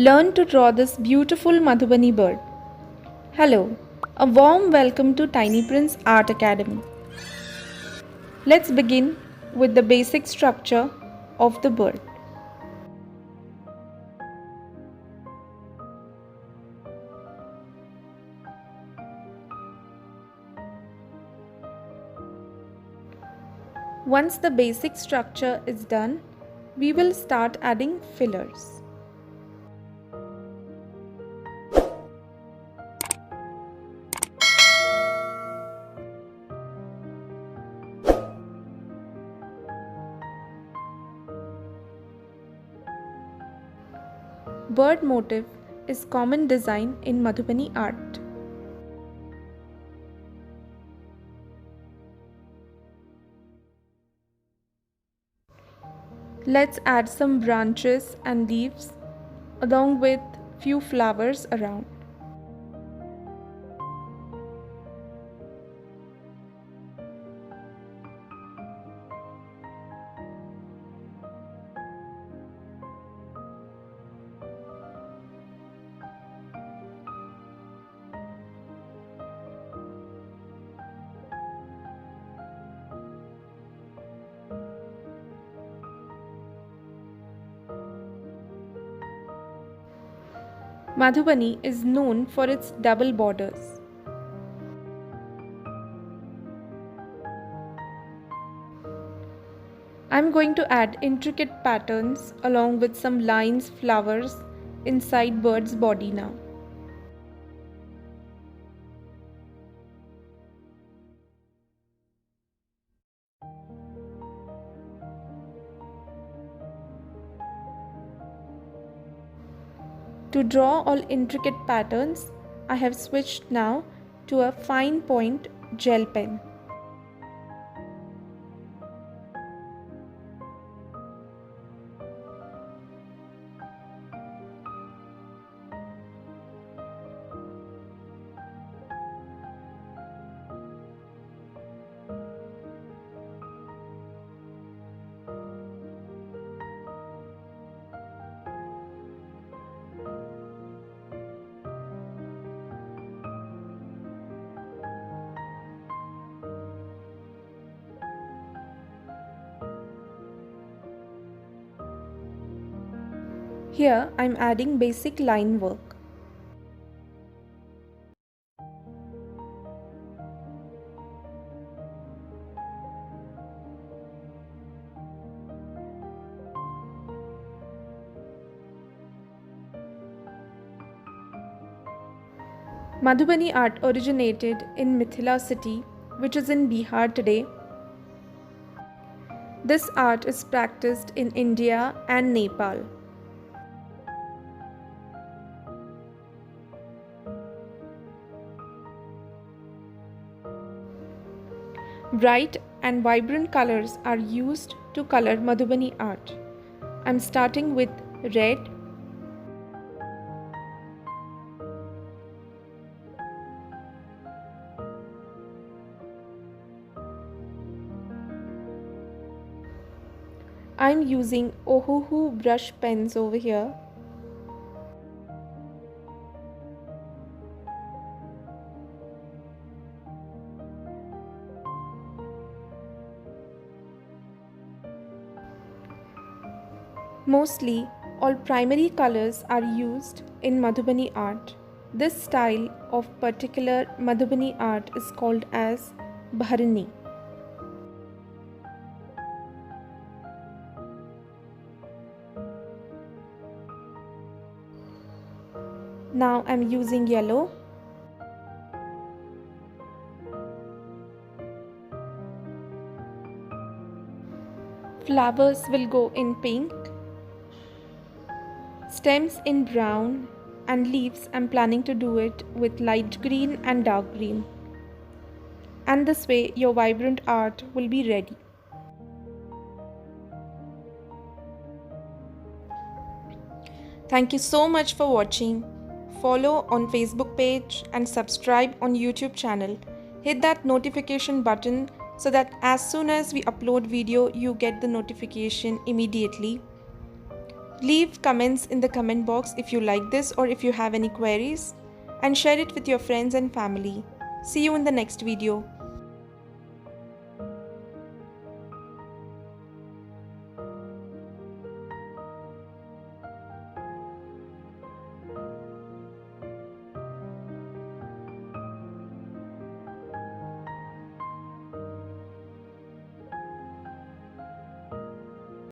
Learn to draw this beautiful Madhubani bird. Hello, a warm welcome to Tiny Prince Art Academy. Let's begin with the basic structure of the bird. Once the basic structure is done, we will start adding fillers. Bird motif is common design in Madhubani art. Let's add some branches and leaves along with few flowers around. Madhubani is known for its double borders. I'm going to add intricate patterns along with some lines, flowers inside bird's body now. To draw all intricate patterns, I have switched now to a fine point gel pen. Here I am adding basic line work. Madhubani art originated in Mithila city, which is in Bihar today. This art is practiced in India and Nepal. Bright and vibrant colors are used to color Madhubani art. I'm starting with red, I'm using ohuhu brush pens over here. Mostly, all primary colors are used in Madhubani art. This style of particular Madhubani art is called as Bharani. Now I'm using yellow. Flowers will go in pink. Stems in brown, and leaves I'm planning to do it with light green and dark green. And this way your vibrant art will be ready. Thank you so much for watching. Follow on Facebook page and subscribe on YouTube channel. Hit that notification button so that as soon as we upload video you get the notification immediately. Leave comments in the comment box if you like this or if you have any queries, and share it with your friends and family. See you in the next video.